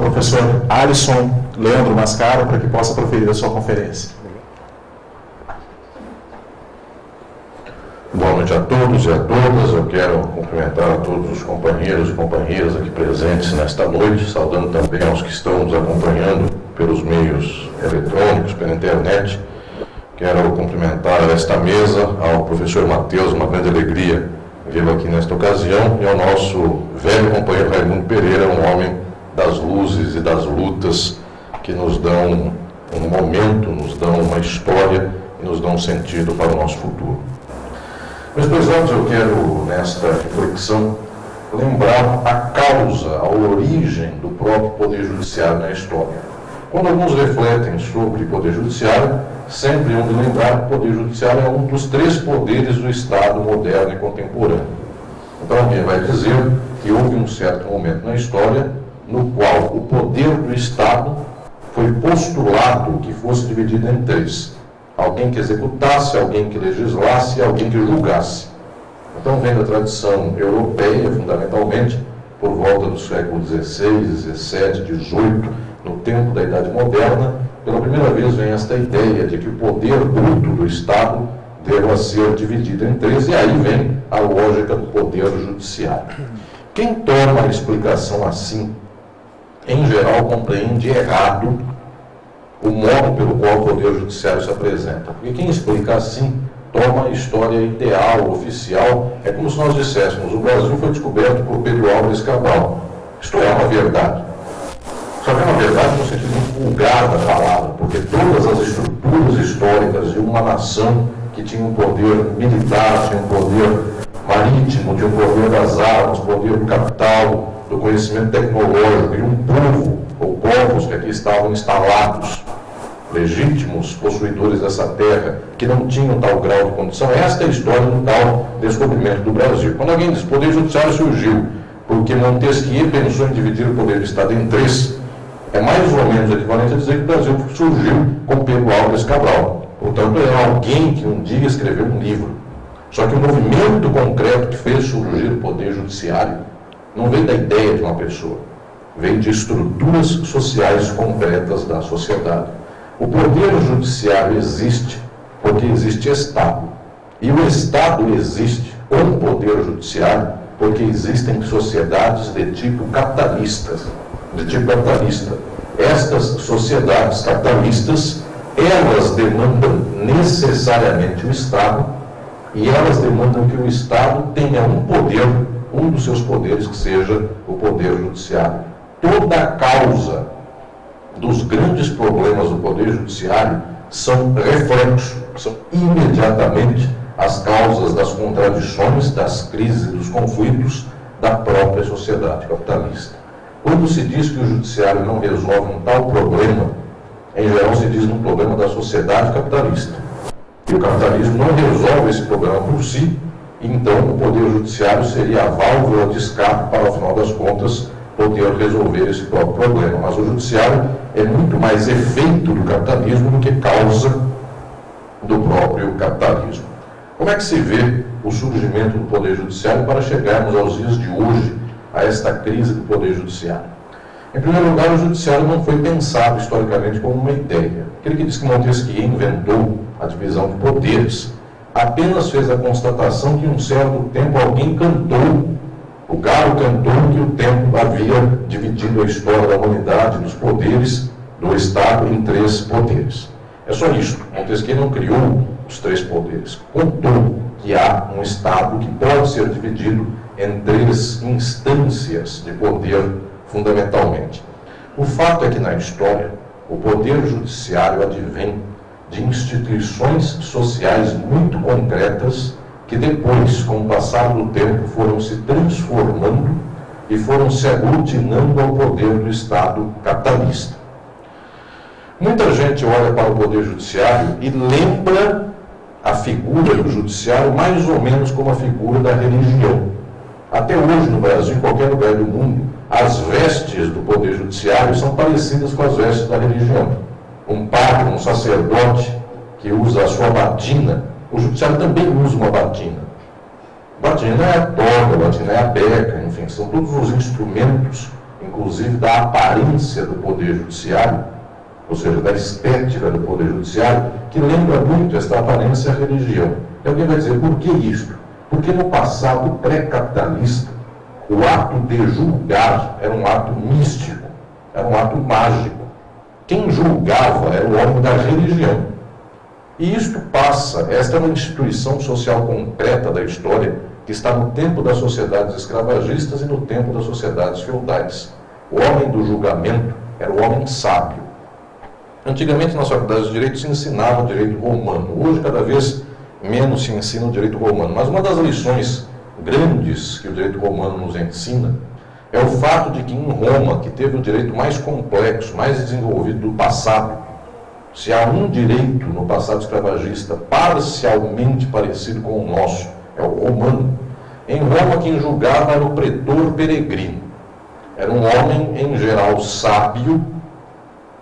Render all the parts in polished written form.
professor Alisson Leandro Mascaro para que possa proferir a sua conferência. Boa noite a todos e a todas. Eu quero cumprimentar a todos os companheiros e companheiras aqui presentes nesta noite, saudando também aos que estão nos acompanhando pelos meios eletrônicos, pela internet. Quero cumprimentar esta mesa ao professor Matheus, uma grande alegria vê-lo aqui nesta ocasião, e ao nosso velho companheiro Raimundo Pereira, um homem das luzes e das lutas que nos dão um momento, nos dão uma história e nos dão um sentido para o nosso futuro. Meus prezados, eu quero, nesta reflexão, lembrar a causa, a origem do próprio Poder Judiciário na história. Quando alguns refletem sobre Poder Judiciário, sempre hão de lembrar que o Poder Judiciário é um dos 3 poderes do Estado moderno e contemporâneo. Então alguém vai dizer que houve um certo momento na história no qual o poder do Estado foi postulado que fosse dividido em 3. Alguém que executasse, alguém que legislasse e alguém que julgasse. Então vem da tradição europeia, fundamentalmente, por volta do século XVI, XVII, XVIII, no tempo da Idade Moderna, pela primeira vez vem esta ideia de que o poder bruto do Estado deva ser dividido em 3, e aí vem a lógica do poder judiciário. Quem toma a explicação assim, em geral, compreende errado o modo pelo qual o Poder Judiciário se apresenta. Porque quem explica assim, toma a história ideal, oficial. É como se nós disséssemos, o Brasil foi descoberto por Pedro Álvares Cabral. Isto é uma verdade. Só que é uma verdade no sentido muito vulgar da palavra, porque todas as estruturas históricas de uma nação que tinha um poder militar, tinha um poder marítimo, tinha um poder das armas, poder do capital, do conhecimento tecnológico, e um povo, ou povos que aqui estavam instalados, legítimos possuidores dessa terra, que não tinham tal grau de condição. Esta é a história do tal descobrimento do Brasil. Quando alguém diz que o Poder Judiciário surgiu porque Montesquieu pensou em dividir o poder do Estado em 3, é mais ou menos equivalente a dizer que o Brasil surgiu com Pedro Álvares Cabral. Portanto, é alguém que um dia escreveu um livro. Só que o movimento concreto que fez surgir o Poder Judiciário não veio da ideia de uma pessoa, veio de estruturas sociais concretas da sociedade. O Poder Judiciário existe porque existe Estado. E o Estado existe com o Poder Judiciário porque existem sociedades de tipo capitalista. Estas sociedades capitalistas, elas demandam necessariamente o Estado, e elas demandam que o Estado tenha um poder, um dos seus poderes, que seja o Poder Judiciário. Toda a causa dos grandes problemas do Poder Judiciário são reflexos, são imediatamente as causas das contradições, das crises e dos conflitos da própria sociedade capitalista. Quando se diz que o Judiciário não resolve um tal problema, em geral se diz num problema da sociedade capitalista. E o capitalismo não resolve esse problema por si, então o Poder Judiciário seria a válvula de escape para, ao final das contas, poder resolver esse próprio problema. Mas o Judiciário é muito mais efeito do capitalismo do que causa do próprio capitalismo. Como é que se vê o surgimento do Poder Judiciário para chegarmos aos dias de hoje, a esta crise do Poder Judiciário? Em primeiro lugar, o Judiciário não foi pensado historicamente como uma ideia. Aquele que diz que Montesquieu inventou a divisão de poderes apenas fez a constatação que em um certo tempo alguém cantou, o galo cantou que o tempo havia dividido a história da humanidade, dos poderes do Estado em 3 poderes. É só isso. Montesquieu não criou os 3 poderes. Contou que há um Estado que pode ser dividido em 3 instâncias de poder, fundamentalmente. O fato é que na história, o Poder Judiciário advém de instituições sociais muito concretas que depois, com o passar do tempo, foram se transformando e foram se aglutinando ao poder do Estado capitalista. Muita gente olha para o Poder Judiciário e lembra a figura do Judiciário mais ou menos como a figura da religião. Até hoje, no Brasil, em qualquer lugar do mundo, as vestes do Poder Judiciário são parecidas com as vestes da religião. Um padre, um sacerdote que usa a sua batina, o Judiciário também usa uma batina. Batina é a toga, batina é a beca, enfim, são todos os instrumentos em inclusive da aparência do Poder Judiciário, ou seja, da estética do Poder Judiciário, que lembra muito esta aparência à religião. E alguém vai dizer, por que isso? Porque no passado pré-capitalista, o ato de julgar era um ato místico, era um ato mágico. Quem julgava era o homem da religião. E isto passa, esta é uma instituição social concreta da história, que está no tempo das sociedades escravagistas e no tempo das sociedades feudais. O homem do julgamento era o homem sábio. Antigamente, nas faculdades de Direito, se ensinava o direito romano. Hoje, cada vez menos se ensina o direito romano. Mas uma das lições grandes que o direito romano nos ensina é o fato de que em Roma, que teve o direito mais complexo, mais desenvolvido do passado, se há um direito no passado escravagista parcialmente parecido com o nosso, é o romano. Em Roma, quem julgava era o pretor peregrino. Era um homem, em geral, sábio,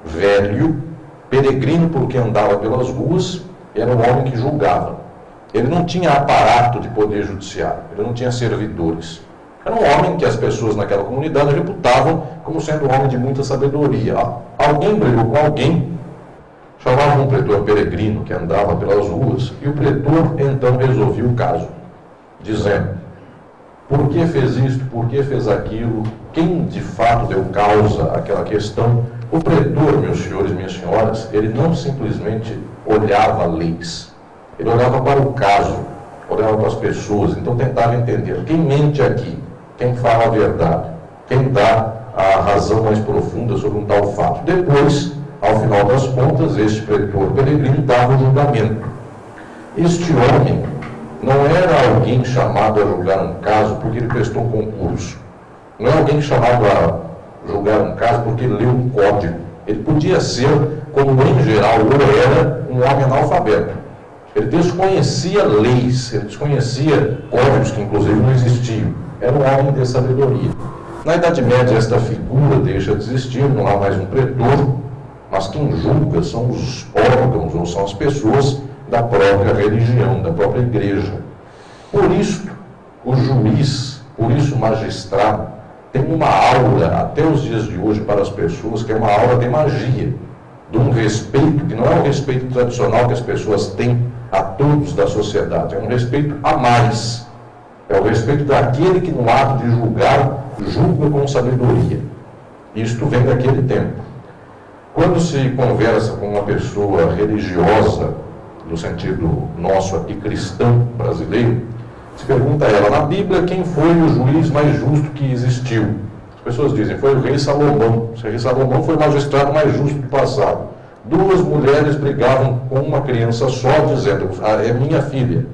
velho, peregrino porque andava pelas ruas, e era um homem que julgava. Ele não tinha aparato de poder judiciário, ele não tinha servidores. Era um homem que as pessoas naquela comunidade reputavam como sendo um homem de muita sabedoria. Alguém brigou com alguém, chamavam um pretor peregrino que andava pelas ruas, e o pretor então resolvia o caso, dizendo: por que fez isto, por que fez aquilo, quem de fato deu causa àquela questão. O pretor, meus senhores e minhas senhoras, ele não simplesmente olhava leis, ele olhava para o caso, olhava para as pessoas, então tentava entender quem mente aqui, quem fala a verdade, quem dá a razão mais profunda sobre um tal fato. Depois, ao final das contas, este pretor peregrino dava o julgamento. Este homem não era alguém chamado a julgar um caso porque ele prestou um concurso. Não é alguém chamado a julgar um caso porque ele leu um código. Ele podia ser, como em geral ou era, um homem analfabeto. Ele desconhecia leis, ele desconhecia códigos que inclusive não existiam. Era um homem de sabedoria. Na Idade Média, esta figura deixa de existir, não há mais um pretor, mas quem julga são os órgãos ou são as pessoas da própria religião, da própria igreja. Por isso, o juiz, por isso o magistrado, tem uma aura, até os dias de hoje, para as pessoas, que é uma aura de magia, de um respeito, que não é um respeito tradicional que as pessoas têm a todos da sociedade, é um respeito a mais. É o respeito daquele que, no ato de julgar, julga com sabedoria. Isto vem daquele tempo. Quando se conversa com uma pessoa religiosa, no sentido nosso aqui, cristão brasileiro, se pergunta a ela, na Bíblia, quem foi o juiz mais justo que existiu? As pessoas dizem, foi o rei Salomão. O rei Salomão foi o magistrado mais justo do passado. Duas mulheres brigavam com uma criança só, dizendo, é minha filha,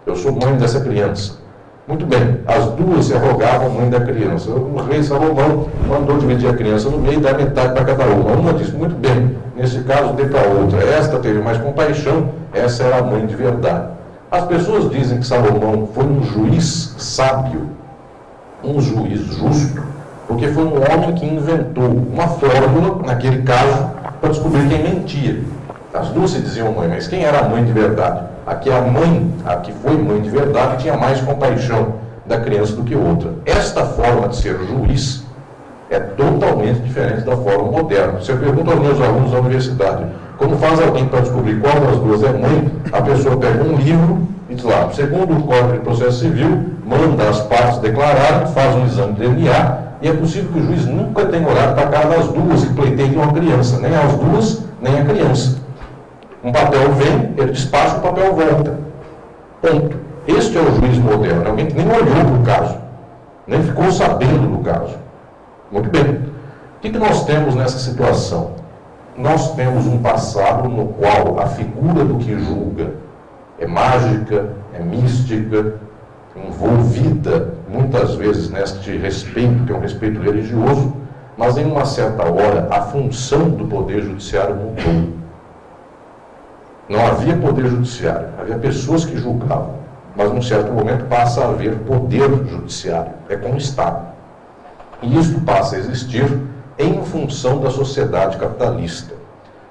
eu sou mãe dessa criança. Muito bem, as duas se arrogavam mãe da criança. O rei Salomão mandou dividir a criança no meio e dar metade para cada uma. Uma disse, muito bem, nesse caso dê para outra. Esta teve mais compaixão, essa era a mãe de verdade. As pessoas dizem que Salomão foi um juiz sábio, um juiz justo, porque foi um homem que inventou uma fórmula, naquele caso, para descobrir quem mentia. As duas se diziam mãe, mas quem era a mãe de verdade? Aqui a mãe, a que foi mãe de verdade, tinha mais compaixão da criança do que outra. Esta forma de ser juiz é totalmente diferente da forma moderna. Se eu pergunto aos meus alunos da universidade, como faz alguém para descobrir qual das duas é mãe, a pessoa pega um livro e diz lá, segundo o Código de Processo Civil, manda as partes declararem, faz um exame de DNA, e é possível que o juiz nunca tenha olhado para a cara das duas que pleiteiam a criança, nem as duas, nem a criança. Um papel vem, ele despacha, o papel volta. Ponto. Este é o juiz moderno, alguém que nem olhou para o caso, nem ficou sabendo do caso. Muito bem. O que nós temos nessa situação? Nós temos um passado no qual a figura do que julga é mágica, é mística, envolvida muitas vezes neste respeito, que é um respeito religioso, mas em uma certa hora a função do poder judiciário mudou. Não havia poder judiciário, havia pessoas que julgavam, mas num certo momento passa a haver poder judiciário, é como Estado. E isso passa a existir em função da sociedade capitalista.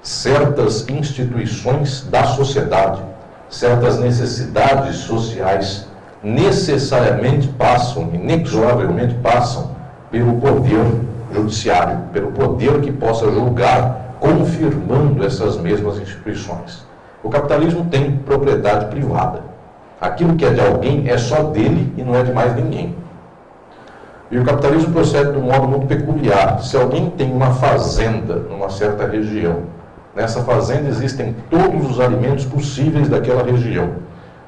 Certas instituições da sociedade, certas necessidades sociais necessariamente passam, inexoravelmente passam, pelo poder judiciário, pelo poder que possa julgar, confirmando essas mesmas instituições. O capitalismo tem propriedade privada. Aquilo que é de alguém é só dele e não é de mais ninguém. E o capitalismo procede de um modo muito peculiar. Se alguém tem uma fazenda numa certa região, nessa fazenda existem todos os alimentos possíveis daquela região,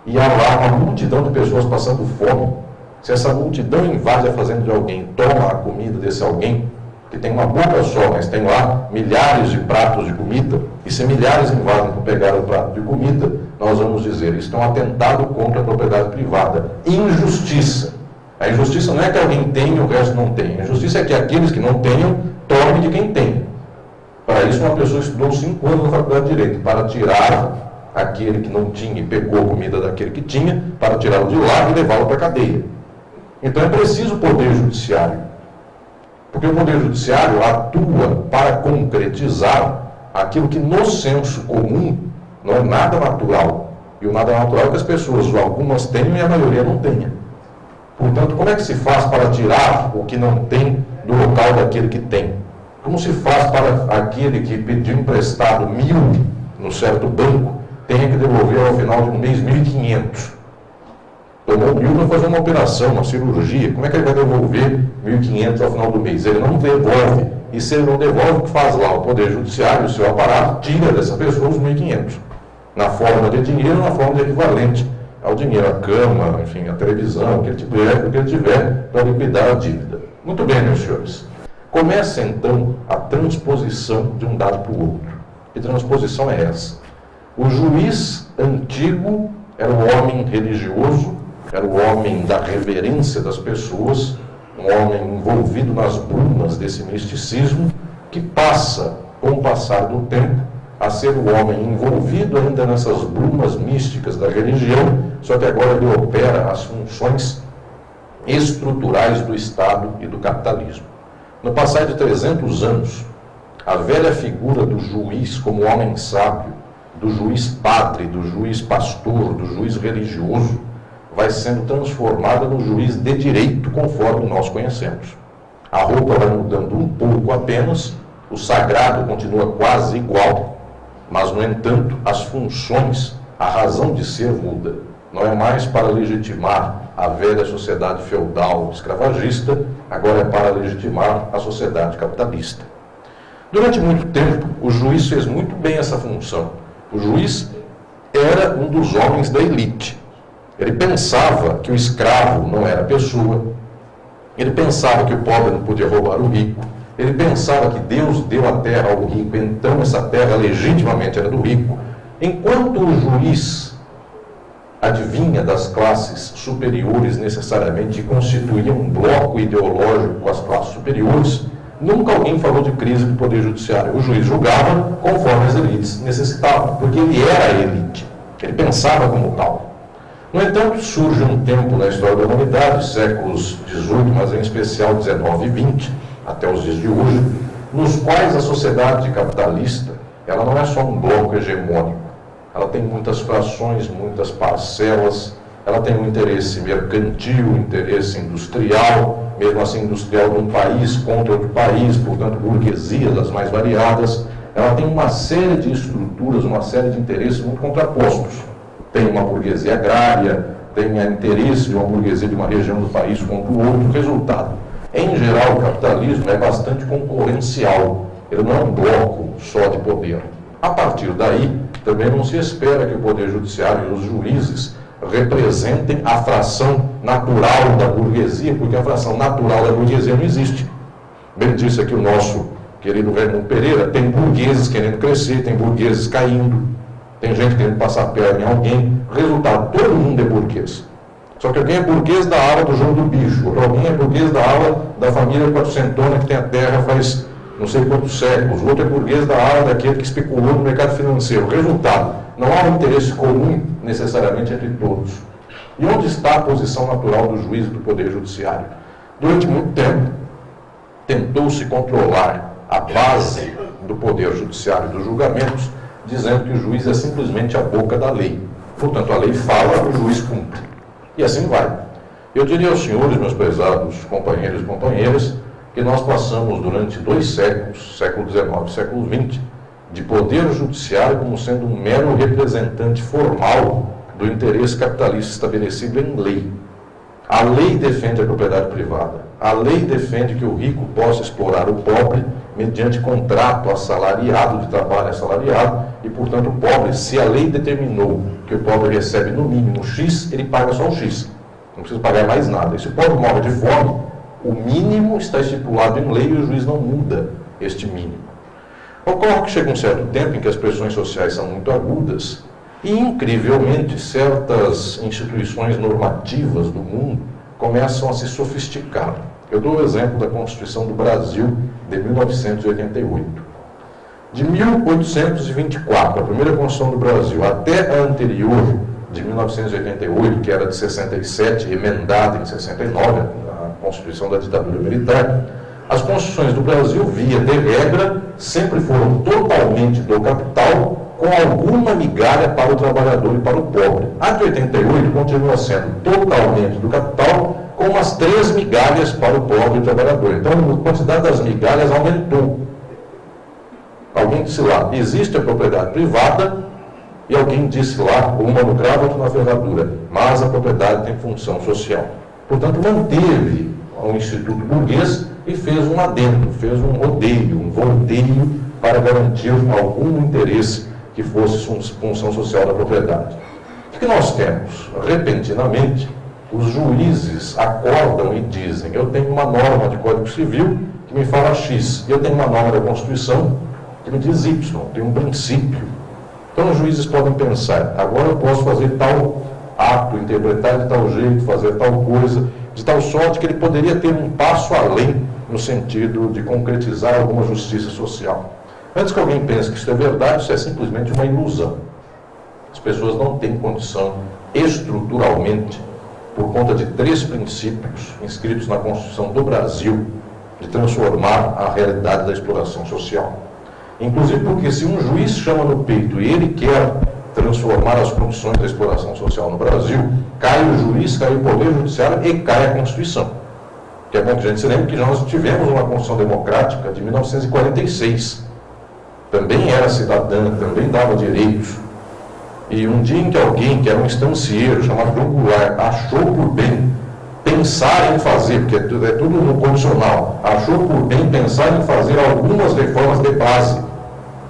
e há lá uma multidão de pessoas passando fome. Se essa multidão invade a fazenda de alguém, toma a comida desse alguém, que tem uma boca só, mas tem lá milhares de pratos de comida, e se milhares invadem para pegar o prato de comida, nós vamos dizer, isso é um atentado contra a propriedade privada. Injustiça. A injustiça não é que alguém tenha e o resto não tenha. A injustiça é que aqueles que não tenham, tomem de quem tem. Para isso, uma pessoa estudou 5 anos na faculdade de Direito, para tirar aquele que não tinha e pegou a comida daquele que tinha, para tirá-lo de lá e levá-lo para a cadeia. Então é preciso o poder judiciário. Porque o poder judiciário atua para concretizar aquilo que no senso comum não é nada natural. E o nada natural é que as pessoas, algumas tenham e a maioria não tenha. Portanto, como é que se faz para tirar o que não tem do local daquele que tem? Como se faz para aquele que pediu emprestado 1.000 no certo banco, tenha que devolver ao final de um mês 1.500? Tomou 1.000 para fazer uma operação, uma cirurgia. Como é que ele vai devolver 1.500 ao final do mês? Ele não devolve. E se ele não devolve, o que faz lá? O Poder Judiciário, o seu aparato, tira dessa pessoa os 1.500. Na forma de dinheiro, na forma de equivalente ao dinheiro, a cama, enfim, a televisão, o que ele tiver para liquidar a dívida. Muito bem, meus senhores. Começa, então, a transposição de um dado para o outro. Que transposição é essa? O juiz antigo era o homem religioso, era o homem da reverência das pessoas, um homem envolvido nas brumas desse misticismo, que passa, com o passar do tempo, a ser o homem envolvido ainda nessas brumas místicas da religião, só que agora ele opera as funções estruturais do Estado e do capitalismo. No passar de 300 anos, a velha figura do juiz como homem sábio, do juiz padre, do juiz pastor, do juiz religioso, vai sendo transformada no juiz de direito, conforme nós conhecemos. A roupa vai mudando um pouco apenas, o sagrado continua quase igual, mas, no entanto, as funções, a razão de ser muda. Não é mais para legitimar a velha sociedade feudal escravagista, agora é para legitimar a sociedade capitalista. Durante muito tempo, o juiz fez muito bem essa função. O juiz era um dos homens da elite. Ele pensava que o escravo não era pessoa, ele pensava que o pobre não podia roubar o rico, ele pensava que Deus deu a terra ao rico, então essa terra legitimamente era do rico. Enquanto o juiz adivinha das classes superiores necessariamente e constituía um bloco ideológico com as classes superiores, nunca alguém falou de crise do poder judiciário. O juiz julgava conforme as elites necessitavam, porque ele era a elite, ele pensava como tal. No entanto, surge um tempo na história da humanidade, séculos XVIII, mas em especial XIX e XX, até os dias de hoje, nos quais a sociedade capitalista, ela não é só um bloco hegemônico, ela tem muitas frações, muitas parcelas, ela tem um interesse mercantil, um interesse industrial, mesmo assim industrial de um país contra outro país, portanto burguesias das mais variadas, ela tem uma série de estruturas, uma série de interesses muito contrapostos. Tem uma burguesia agrária, tem interesse de uma burguesia de uma região do país contra o outro. Resultado, em geral, o capitalismo é bastante concorrencial, ele não é um bloco só de poder. A partir daí, também não se espera que o Poder Judiciário e os juízes representem a fração natural da burguesia, porque a fração natural da burguesia não existe. Bem disse aqui o nosso querido Raimundo Pereira, tem burgueses querendo crescer, tem burgueses caindo, tem gente querendo passar a perna em alguém. Resultado, todo mundo é burguês. Só que alguém é burguês da ala do jogo do bicho, outro alguém é burguês da ala da família quatrocentona que tem a terra faz não sei quantos séculos, o outro é burguês da ala daquele que especulou no mercado financeiro. Resultado, não há um interesse comum necessariamente entre todos. E onde está a posição natural do juiz e do Poder Judiciário? Durante muito tempo, tentou-se controlar a base do Poder Judiciário e dos julgamentos, dizendo que o juiz é simplesmente a boca da lei. Portanto, a lei fala, o juiz cumpre. E assim vai. Eu diria aos senhores, meus prezados companheiros e companheiras, que nós passamos durante 2 séculos, século XIX e século XX, de poder judiciário como sendo um mero representante formal do interesse capitalista estabelecido em lei. A lei defende a propriedade privada. A lei defende que o rico possa explorar o pobre mediante contrato assalariado, de trabalho assalariado, e, portanto, o pobre, se a lei determinou que o pobre recebe no mínimo X, ele paga só o X. Não precisa pagar mais nada. E se o pobre morre de fome, o mínimo está estipulado em lei e o juiz não muda este mínimo. Ocorre que chega um certo tempo em que as pressões sociais são muito agudas e, incrivelmente, certas instituições normativas do mundo começam a se sofisticar. Eu dou o exemplo da Constituição do Brasil de 1988. De 1824, a primeira Constituição do Brasil, até a anterior, de 1988, que era de 67, emendada em 69, a Constituição da ditadura militar, as constituições do Brasil, via de regra, sempre foram totalmente do capital, com alguma migalha para o trabalhador e para o pobre. A de 88 continua sendo totalmente do capital, com umas 3 migalhas para o pobre e o trabalhador. Então, a quantidade das migalhas aumentou. Alguém disse lá, existe a propriedade privada, e alguém disse lá, uma no cravo, outra na ferradura, mas a propriedade tem função social. Portanto, manteve o Instituto Burguês e fez um adendo, fez um rodeio, um volteio para garantir algum interesse que fosse função social da propriedade. O que nós temos? Repentinamente, os juízes acordam e dizem, eu tenho uma norma de Código Civil que me fala X, e eu tenho uma norma da Constituição que me diz Y, tem um princípio. Então os juízes podem pensar, agora eu posso fazer tal ato, interpretar de tal jeito, fazer tal coisa, de tal sorte que ele poderia ter um passo além no sentido de concretizar alguma justiça social. Antes que alguém pense que isso é verdade, isso é simplesmente uma ilusão. As pessoas não têm condição estruturalmente, por conta de 3 princípios inscritos na Constituição do Brasil, de transformar a realidade da exploração social. Inclusive porque se um juiz chama no peito e ele quer transformar as condições da exploração social no Brasil, cai o juiz, cai o Poder Judiciário e cai a Constituição. Que é bom que a gente se lembre que nós tivemos uma Constituição Democrática de 1946. Também era cidadã, também dava direitos. E um dia em que alguém, que era um estancieiro, chamado João Goulart, achou por bem pensar em fazer, porque é tudo no condicional, achou por bem pensar em fazer algumas reformas de base,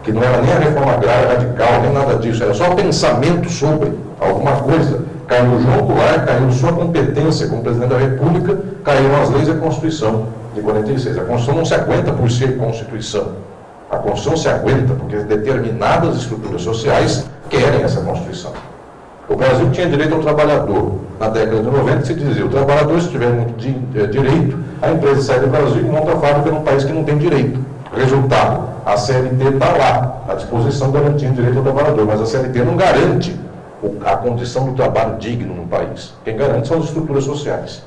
que não era nem a reforma agrária radical, nem nada disso, era só pensamento sobre alguma coisa. Caiu o João Goulart, caiu sua competência como presidente da República, caíram as leis e a Constituição de 46. A Constituição não se aguenta por ser Constituição. A Constituição se aguenta porque determinadas estruturas sociais querem essa Constituição. O Brasil tinha direito ao trabalhador. Na década de 90 se dizia, o trabalhador, se tiver muito direito, a empresa sai do Brasil e monta a fábrica num país que não tem direito. Resultado, a CLT está lá, à disposição, garantindo direito ao trabalhador, mas a CLT não garante a condição do trabalho digno no país. Quem garante são as estruturas sociais.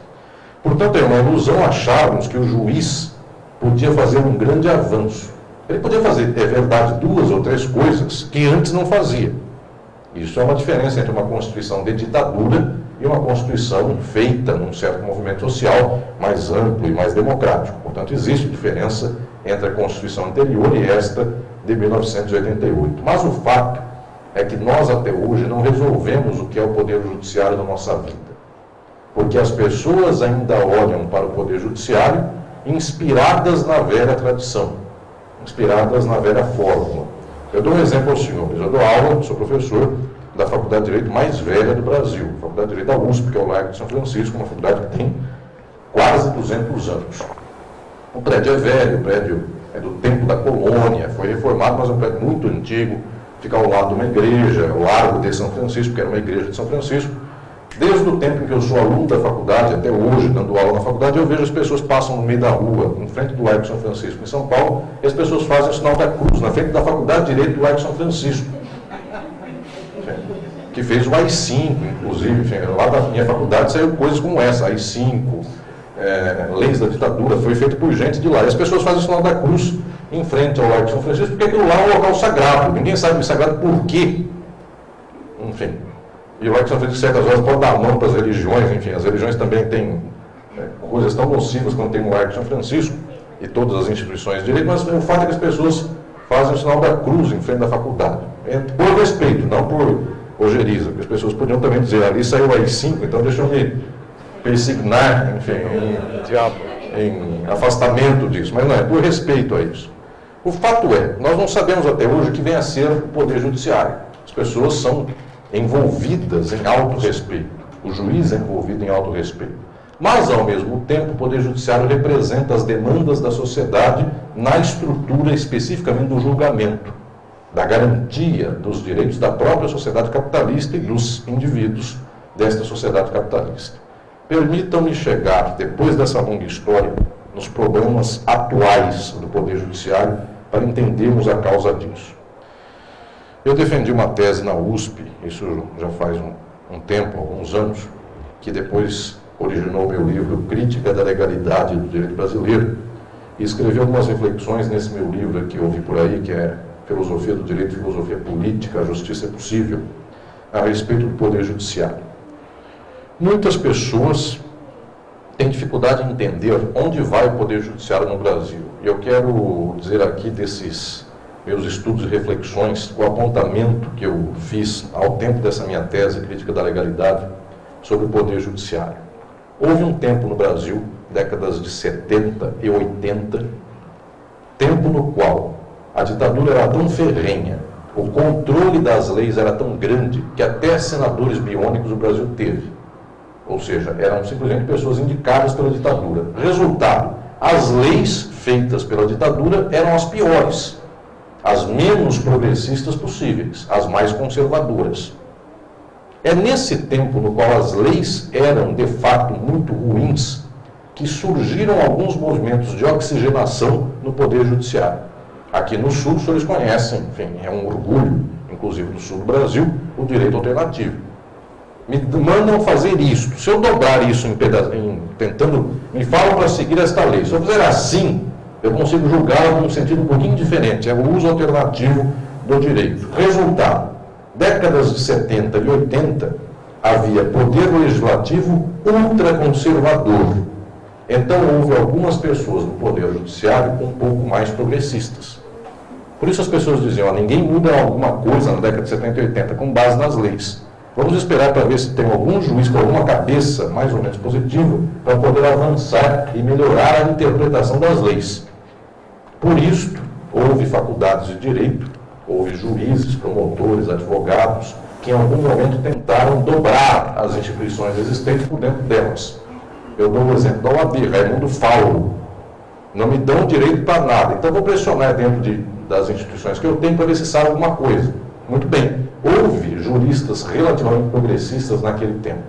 Portanto, é uma ilusão acharmos que o juiz podia fazer um grande avanço. Ele podia fazer, é verdade, 2 ou 3 coisas que antes não fazia. Isso é uma diferença entre uma Constituição de ditadura e uma Constituição feita num certo movimento social mais amplo e mais democrático. Portanto, existe diferença entre a Constituição anterior e esta de 1988. Mas o fato é que nós até hoje não resolvemos o que é o Poder Judiciário na nossa vida. Porque as pessoas ainda olham para o Poder Judiciário inspiradas na velha tradição, inspiradas na velha fórmula. Eu dou um exemplo aos senhores. Eu dou aula, sou professor da Faculdade de Direito mais velha do Brasil, a Faculdade de Direito da USP, que é o Largo de São Francisco, uma faculdade que tem quase 200 anos. O prédio é velho, o prédio é do tempo da colônia, foi reformado, mas é um prédio muito antigo, fica ao lado de uma igreja, o Largo de São Francisco, que era uma igreja de São Francisco. Desde o tempo em que eu sou aluno da faculdade, até hoje, dando aula na faculdade, eu vejo as pessoas passam no meio da rua, em frente do Largo de São Francisco, em São Paulo, e as pessoas fazem o sinal da cruz, na frente da Faculdade de Direito do Largo de São Francisco, que fez o AI-5, inclusive, lá da minha faculdade saiu coisas como essa, AI-5, leis da ditadura, foi feito por gente de lá. E as pessoas fazem o sinal da cruz em frente ao Largo de São Francisco, porque aquilo lá é um local sagrado, ninguém sabe sagrado por quê. Enfim. E o Largo de São Francisco, certas horas, pode dar a mão para as religiões, enfim, as religiões também têm coisas tão nocivas quanto tem no Largo de São Francisco. e todas as instituições de direito, mas o fato é que as pessoas fazem o sinal da cruz em frente à faculdade. Por respeito, não por ojeriza, porque as pessoas podiam também dizer, ali saiu AI-5, então deixa eu me persignar, enfim, em afastamento disso, mas não é, por respeito a isso. O fato é, nós não sabemos até hoje o que vem a ser o Poder Judiciário. As pessoas são envolvidas em autorrespeito, o juiz é envolvido em autorrespeito. Mas, ao mesmo tempo, o Poder Judiciário representa as demandas da sociedade na estrutura especificamente do julgamento, da garantia dos direitos da própria sociedade capitalista e dos indivíduos desta sociedade capitalista. Permitam-me chegar, depois dessa longa história, nos problemas atuais do Poder Judiciário, para entendermos a causa disso. Eu defendi uma tese na USP, isso já faz um tempo, alguns anos, que depois originou o meu livro Crítica da Legalidade do Direito Brasileiro, e escrevi algumas reflexões nesse meu livro que eu vi por aí, que é Filosofia do Direito, Filosofia Política, a Justiça é Possível, a respeito do Poder Judiciário. Muitas pessoas têm dificuldade em entender onde vai o Poder Judiciário no Brasil. E eu quero dizer aqui desses meus estudos e reflexões, o apontamento que eu fiz ao tempo dessa minha tese, Crítica da Legalidade, sobre o Poder Judiciário. Houve um tempo no Brasil, décadas de 70 e 80, tempo no qual a ditadura era tão ferrenha, o controle das leis era tão grande, que até senadores biônicos o Brasil teve. Ou seja, eram simplesmente pessoas indicadas pela ditadura. Resultado, as leis feitas pela ditadura eram as piores, as menos progressistas possíveis, as mais conservadoras. É nesse tempo no qual as leis eram, de fato, muito ruins, que surgiram alguns movimentos de oxigenação no Poder Judiciário. Aqui no Sul, os senhores conhecem, enfim, é um orgulho, inclusive do Sul do Brasil, o direito alternativo. Me mandam fazer isto. Se eu dobrar isso tentando, me falam para seguir esta lei. Se eu fizer assim, eu consigo julgá-la num sentido um pouquinho diferente. É o uso alternativo do direito. Resultado, décadas de 70 e 80, havia poder legislativo ultraconservador. Então houve algumas pessoas no Poder Judiciário um pouco mais progressistas. Por isso as pessoas diziam, ninguém muda alguma coisa na década de 70 e 80 com base nas leis. Vamos esperar para ver se tem algum juiz com alguma cabeça mais ou menos positiva para poder avançar e melhorar a interpretação das leis. Por isto, houve faculdades de direito, houve juízes, promotores, advogados, que em algum momento tentaram dobrar as instituições existentes por dentro delas. Eu dou o exemplo da OAB, Raimundo Fauro. Não me dão direito para nada, então vou pressionar dentro das instituições que eu tenho para ver se sabe alguma coisa. Muito bem, houve juristas relativamente progressistas naquele tempo.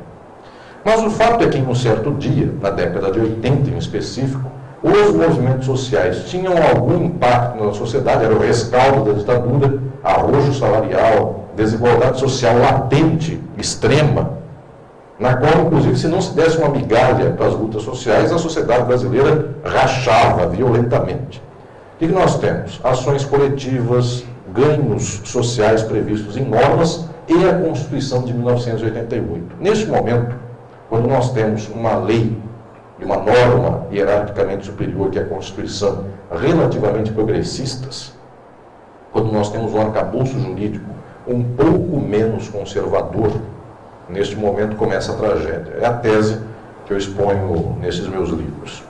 Mas o fato é que em um certo dia, na década de 80 em específico, os movimentos sociais tinham algum impacto na sociedade, era o rescaldo da ditadura, arrojo salarial, desigualdade social latente, extrema, na qual, inclusive, se não se desse uma migalha para as lutas sociais, a sociedade brasileira rachava violentamente. O que nós temos? Ações coletivas, ganhos sociais previstos em normas e a Constituição de 1988. Neste momento, quando nós temos uma lei e uma norma hierarquicamente superior que é a Constituição, relativamente progressistas, quando nós temos um arcabouço jurídico um pouco menos conservador, neste momento começa a tragédia. É a tese que eu exponho nesses meus livros.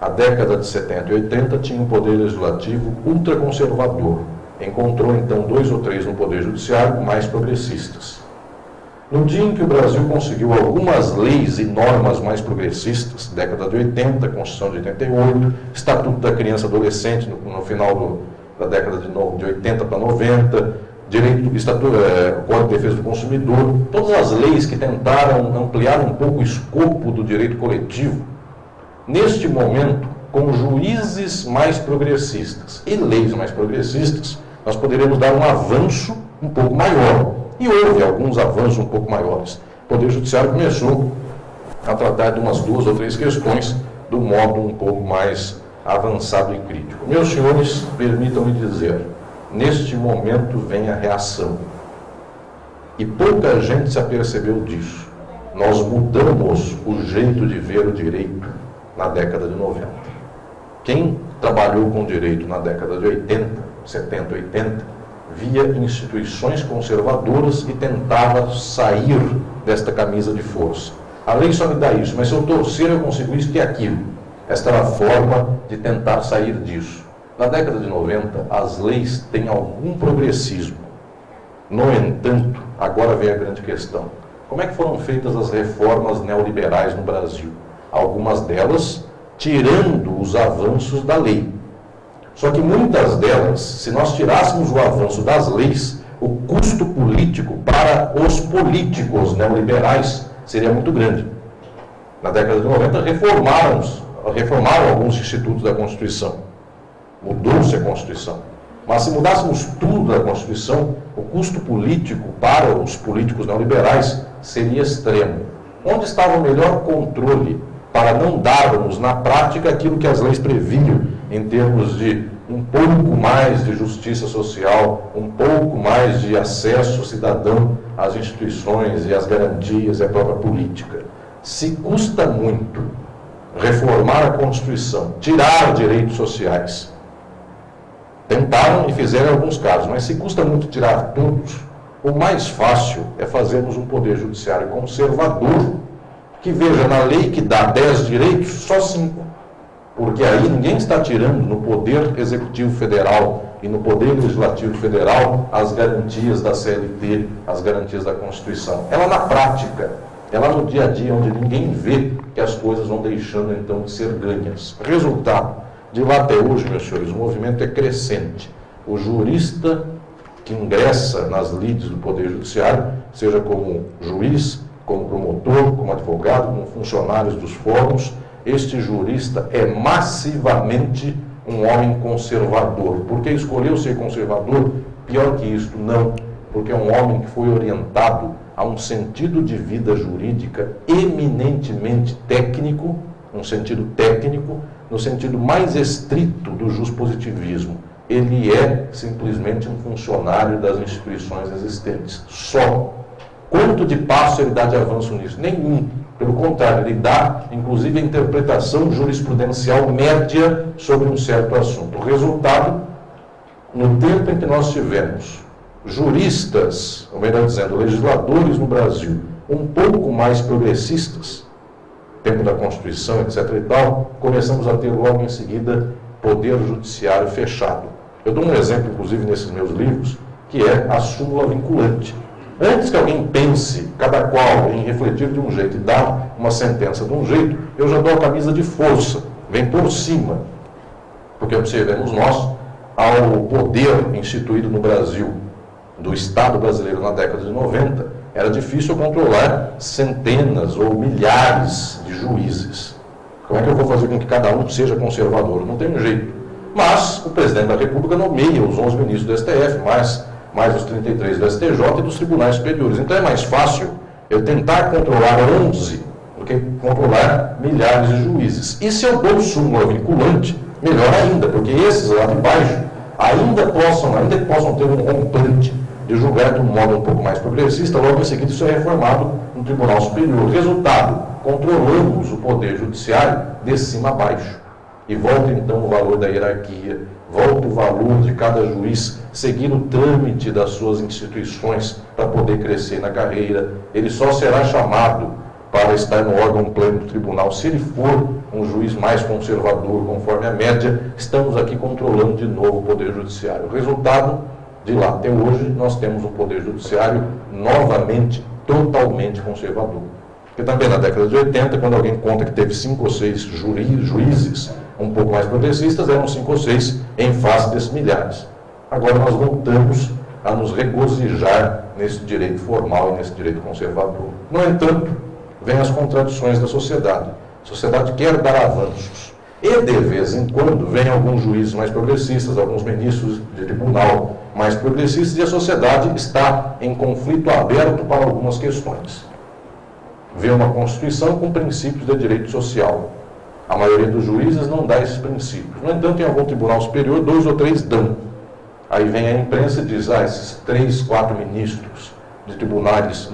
A década de 70 e 80 tinha um poder legislativo ultraconservador. Encontrou, então, 2 ou 3 no Poder Judiciário mais progressistas. No dia em que o Brasil conseguiu algumas leis e normas mais progressistas, década de 80, Constituição de 88, Estatuto da Criança e Adolescente no final da década de 80 para 90, Código de Defesa do Consumidor, todas as leis que tentaram ampliar um pouco o escopo do direito coletivo, neste momento, com juízes mais progressistas e leis mais progressistas, nós poderemos dar um avanço um pouco maior. E houve alguns avanços um pouco maiores. O Poder Judiciário começou a tratar de umas 2 ou 3 questões do modo um pouco mais avançado e crítico. Meus senhores, permitam-me dizer, neste momento vem a reação. E pouca gente se apercebeu disso. Nós mudamos o jeito de ver o direito na década de 90. Quem trabalhou com direito na década de 80, 70, 80, via instituições conservadoras e tentava sair desta camisa de força. A lei só me dá isso, mas se eu torcer eu consigo isso e aquilo. Esta era a forma de tentar sair disso. Na década de 90, as leis têm algum progressismo. No entanto, agora vem a grande questão. Como é que foram feitas as reformas neoliberais no Brasil? Algumas delas tirando os avanços da lei. Só que muitas delas, se nós tirássemos o avanço das leis, o custo político para os políticos neoliberais seria muito grande. Na década de 90, reformaram alguns institutos da Constituição. Mudou-se a Constituição. Mas se mudássemos tudo da Constituição, o custo político para os políticos neoliberais seria extremo. Onde estava o melhor controle para não darmos na prática aquilo que as leis previam em termos de um pouco mais de justiça social, um pouco mais de acesso cidadão às instituições e às garantias e à própria política? Se custa muito reformar a Constituição, tirar direitos sociais, tentaram e fizeram em alguns casos, mas se custa muito tirar todos, o mais fácil é fazermos um poder judiciário conservador, que veja na lei que dá 10 direitos, só 5. Porque aí ninguém está tirando no Poder Executivo Federal e no Poder Legislativo Federal as garantias da CLT, as garantias da Constituição. Ela na prática, ela no dia a dia, onde ninguém vê que as coisas vão deixando então de ser ganhas. Resultado, de lá até hoje, meus senhores, o movimento é crescente. O jurista que ingressa nas lides do Poder Judiciário, seja como juiz, como promotor, como advogado, como funcionários dos fóruns, este jurista é massivamente um homem conservador. Por que escolheu ser conservador? Pior que isto, não. Porque é um homem que foi orientado a um sentido de vida jurídica eminentemente técnico, um sentido técnico, no sentido mais estrito do juspositivismo. Ele é simplesmente um funcionário das instituições existentes. Só. Quanto de passo ele dá de avanço nisso? Nenhum. Pelo contrário, ele dá, inclusive, a interpretação jurisprudencial média sobre um certo assunto. O resultado, no tempo em que nós tivemos juristas, ou melhor dizendo, legisladores no Brasil, um pouco mais progressistas, tempo da Constituição, etc. e tal, começamos a ter logo em seguida poder judiciário fechado. Eu dou um exemplo, inclusive, nesses meus livros, que é a súmula vinculante. Antes que alguém pense, cada qual, em refletir de um jeito e dar uma sentença de um jeito, eu já dou a camisa de força, vem por cima. Porque observemos nós, ao poder instituído no Brasil, do Estado brasileiro na década de 90, era difícil controlar centenas ou milhares de juízes. Como é que eu vou fazer com que cada um seja conservador? Não tem um jeito. Mas o presidente da República nomeia os 11 ministros do STF, mais os 33 do STJ e dos tribunais superiores. Então é mais fácil eu tentar controlar 11 do que controlar milhares de juízes. E se eu dou súmula vinculante, melhor ainda, porque esses lá de baixo ainda que possam ter um rompante de julgar de um modo um pouco mais progressista, logo em seguida isso é reformado no Tribunal Superior. Resultado, controlamos o Poder Judiciário de cima a baixo. E volta então o valor da hierarquia, volta o valor de cada juiz seguir o trâmite das suas instituições para poder crescer na carreira. Ele só será chamado para estar no órgão pleno do tribunal se ele for um juiz mais conservador, conforme a média. Estamos aqui controlando de novo o Poder Judiciário. O resultado, de lá até hoje, nós temos um Poder Judiciário novamente totalmente conservador. Porque também na década de 80, quando alguém conta que teve 5 ou 6 juízes um pouco mais progressistas, eram 5 ou 6 em face desses milhares. Agora nós voltamos a nos regozijar nesse direito formal e nesse direito conservador. No entanto, vêm as contradições da sociedade. A sociedade quer dar avanços. E, de vez em quando, vêm alguns juízes mais progressistas, alguns ministros de tribunal mais progressistas, e a sociedade está em conflito aberto para algumas questões. Vê uma Constituição com princípios de direito social. A maioria dos juízes não dá esses princípios. No entanto, em algum tribunal superior, 2 ou 3 dão. Aí vem a imprensa e diz, esses 3, 4 ministros de tribunais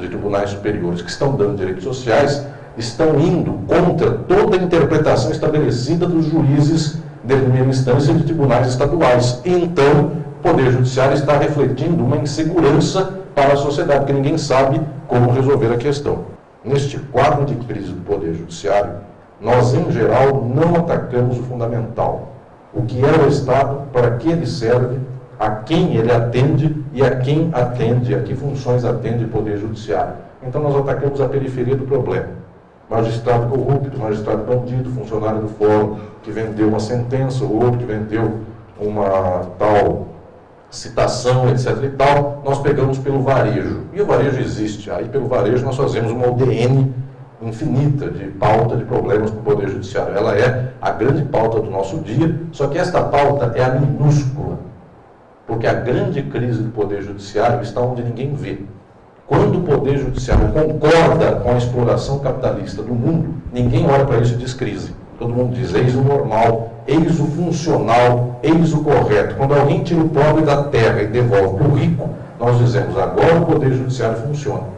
superiores que estão dando direitos sociais estão indo contra toda a interpretação estabelecida dos juízes de primeira instância de tribunais estaduais. Então, o Poder Judiciário está refletindo uma insegurança para a sociedade, porque ninguém sabe como resolver a questão. Neste quadro de crise do Poder Judiciário, nós, em geral, não atacamos o fundamental. O que é o Estado, para que ele serve, a quem ele atende e a quem atende, a que funções atende o Poder Judiciário. Então, nós atacamos a periferia do problema. Magistrado corrupto, magistrado bandido, funcionário do fórum que vendeu uma sentença, o outro que vendeu uma tal citação, etc. e tal, nós pegamos pelo varejo. E o varejo existe. Aí, pelo varejo, nós fazemos uma ODN infinita de pauta de problemas para o Poder Judiciário. Ela é a grande pauta do nosso dia, só que esta pauta é a minúscula, porque a grande crise do Poder Judiciário está onde ninguém vê. Quando o Poder Judiciário concorda com a exploração capitalista do mundo, ninguém olha para isso e diz crise. Todo mundo diz, eis o normal, eis o funcional, eis o correto. Quando alguém tira o pobre da terra e devolve para o rico, nós dizemos, agora o Poder Judiciário funciona.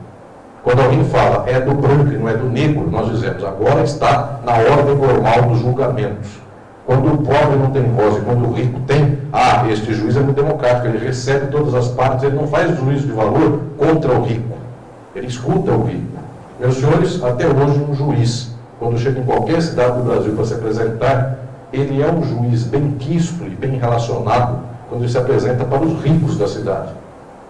Quando alguém fala, é do branco e não é do negro, nós dizemos, agora está na ordem normal dos julgamentos. Quando o pobre não tem voz e quando o rico tem, este juiz é muito democrático, ele recebe todas as partes, ele não faz juízo de valor contra o rico, ele escuta o rico. Meus senhores, até hoje um juiz, quando chega em qualquer cidade do Brasil para se apresentar, ele é um juiz bem quisto e bem relacionado quando ele se apresenta para os ricos da cidade.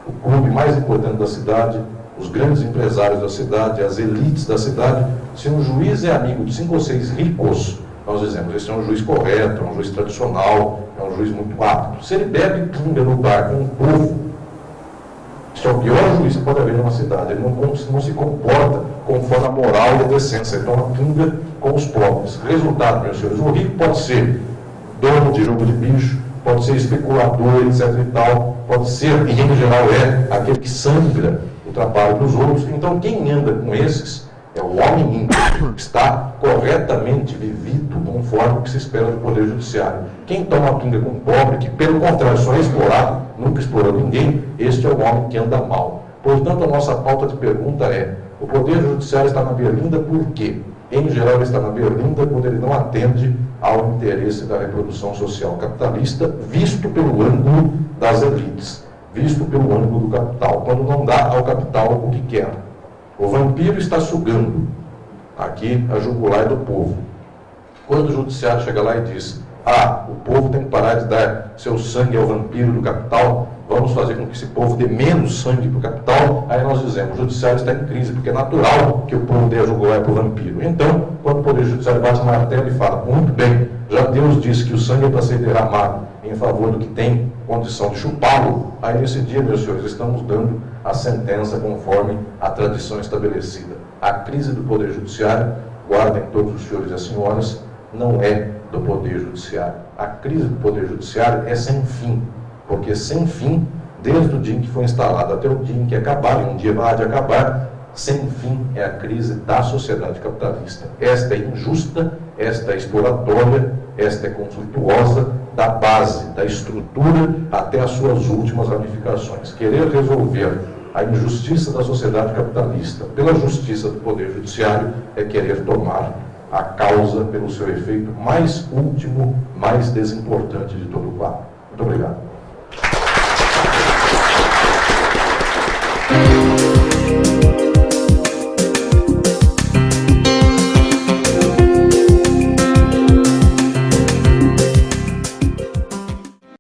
O clube mais importante da cidade, os grandes empresários da cidade, as elites da cidade. Se um juiz é amigo de 5 ou 6 ricos, nós dizemos, esse é um juiz correto, é um juiz tradicional, é um juiz muito apto. Se ele bebe e pinga no bar com o povo, esse é o pior juiz que pode haver numa cidade. Ele não se comporta conforme a moral e a decência, ele toma pinga com os pobres. Resultado, meus senhores, o rico pode ser dono de jogo de bicho, pode ser especulador, etc. e tal, pode ser, e em geral é, aquele que sangra o trabalho dos outros. Então, quem anda com esses é o homem íntegro, que está corretamente vivido conforme o que se espera do Poder Judiciário. Quem toma pinga com o pobre, que pelo contrário só é explorado, nunca explorou ninguém, este é o homem que anda mal. Portanto, a nossa pauta de pergunta é, o Poder Judiciário está na berlinda por quê? Em geral, ele está na berlinda quando ele não atende ao interesse da reprodução social capitalista, visto pelo ângulo das elites, visto pelo ângulo do capital, quando não dá ao capital o que quer. O vampiro está sugando aqui a jugular do povo. Quando o judiciário chega lá e diz, o povo tem que parar de dar seu sangue ao vampiro do capital, vamos fazer com que esse povo dê menos sangue para o capital, aí nós dizemos, o judiciário está em crise, porque é natural que o povo dê a jugular para o vampiro. Então, quando o Poder Judiciário bate no martelo e fala, muito bem, já Deus disse que o sangue é para ser derramado em favor do que tem condição de chupá-lo, aí nesse dia, meus senhores, estamos dando a sentença conforme a tradição estabelecida. A crise do Poder Judiciário, guardem todos os senhores e as senhoras, não é do Poder Judiciário. A crise do Poder Judiciário é sem fim, porque sem fim, desde o dia em que foi instalado até o dia em que acabar, e um dia vai de acabar, sem fim é a crise da sociedade capitalista. Esta é injusta, esta é exploratória, esta é conflituosa, da base, da estrutura, até as suas últimas ramificações. Querer resolver a injustiça da sociedade capitalista pela justiça do Poder Judiciário é querer tomar a causa pelo seu efeito mais último, mais desimportante de todo o quadro. Muito obrigado.